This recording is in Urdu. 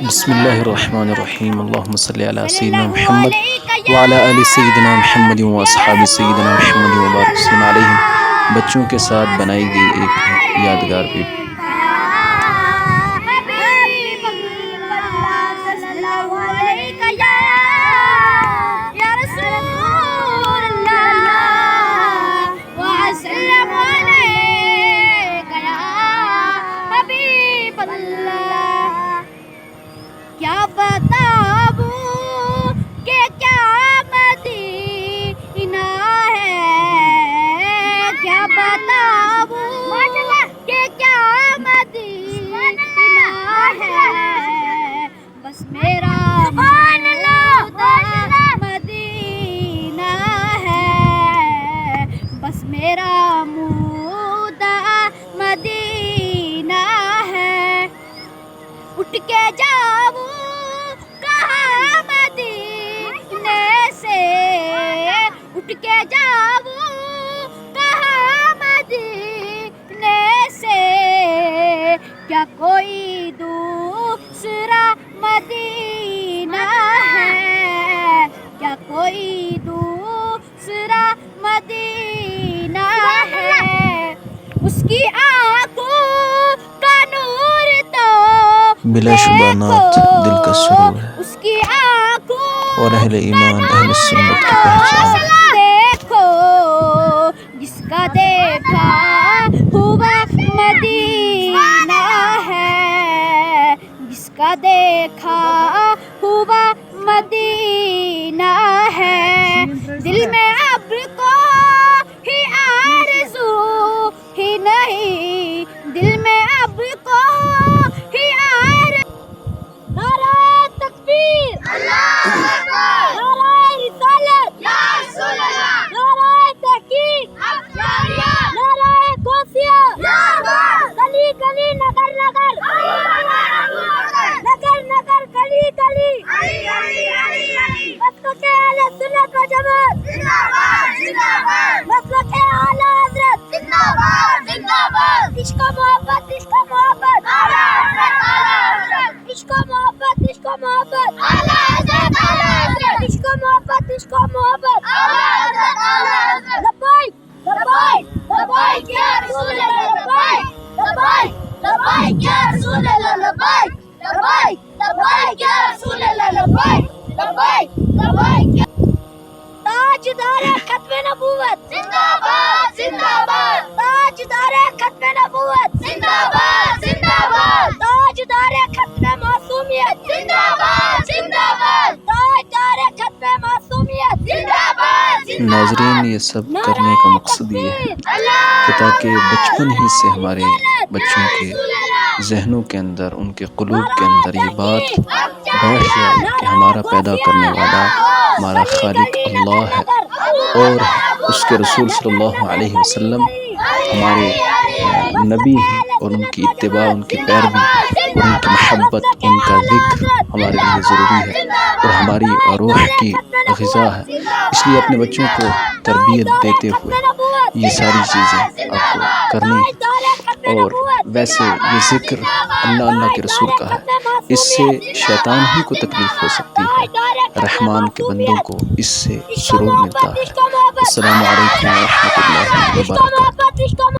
بسم الله الرحمن الرحیم اللہم صلی علی سیدنا محمد وعلی آل سیدنا محمد واصحاب سیدنا محمد وبارک وسلم علیہم۔ بچوں کے ساتھ بنائی گئی ایک یادگار ویڈیو۔ کیا بتاؤں کہ کیا مدینہ ہے، کیا بتاؤں کہ کیا مدینہ ہے، بس میرا مدینہ ہے، بس میرا مدینہ ہے۔ اٹھ کے جاؤں کہاں مدینے سے، اٹھ کے جاؤں کہاں مدینے سے، کیا کوئی دوسرا مدینہ ہے، کیا کوئی دوسرا مدینہ ہے، اس کی آنکھوں کا نور تو بلا شبہ نعت دل کا سرور ہے اس کی آنکھوں اور اہل ایمان اہل سنت کی پہچان ہے۔ دیکھو جس کا دیکھا ہوا مدینہ ہے، جس کا دیکھا ہوا مدینہ ہے، دل میں اب کو ہی آرزو ہی نہیں، دل میں اب کو ہی نعرہ تکبیر، نعرہ رسالت، نعرہ تحقیق، نعرہ غوثیہ، گلی گلی نگر نگر، نگر نگر گلی گلی، مسلک اہل سنت و جماعت، مسلک اعلیٰ حضرت، عشق و محبت، عشق و محبت، عشق و محبت، عشق و محبت، عشق و محبت، عشق و محبت، لبیک لبیک لبیک یا رسول اللہ، لبیک لبیک لبیک یا رسول اللہ، لبیک لبیک لبیک یا رسول اللہ، لبیک لبیک لبیک۔ تاجدار ختم نبوت زندہ باد زندہ باد، تاجدار ختم نبوت زندہ باد زندہ باد، تاجدار ختم معصومیت زندہ باد زندہ باد، تاجدار ختم معصومیت زندہ باد۔ ناظرین، یہ سب کرنے کا مقصد یہ ہے کہ تاکہ بچپن ہی سے ہمارے بچوں کے ذہنوں کے اندر، ان کے قلوب کے اندر یہ بات بیٹھ جائے کہ ہمارا پیدا کرنے والا ہمارا خالق اللہ ہے، اور اس کے رسول صلی اللہ علیہ وسلم ہمارے نبی ہیں، اور ان کی اتباع، ان کی پیروی اور ان کی محبت، ان کا ذکر ہمارے لیے ضروری ہے اور ہماری روح کی غذا ہے۔ اس لیے اپنے بچوں کو تربیت دیتے ہوئے یہ ساری چیزیں آپ کو کرنی ہے۔ اور ویسے یہ ذکر اللہ اللہ کے رسول کا ہے، اس سے شیطان ہی کو تکلیف ہو سکتی ہے، رحمان کے بندوں کو اس سے سرور ملتا ہے۔ السلام علیکم ورحمۃ اللہ وبرکاتہ۔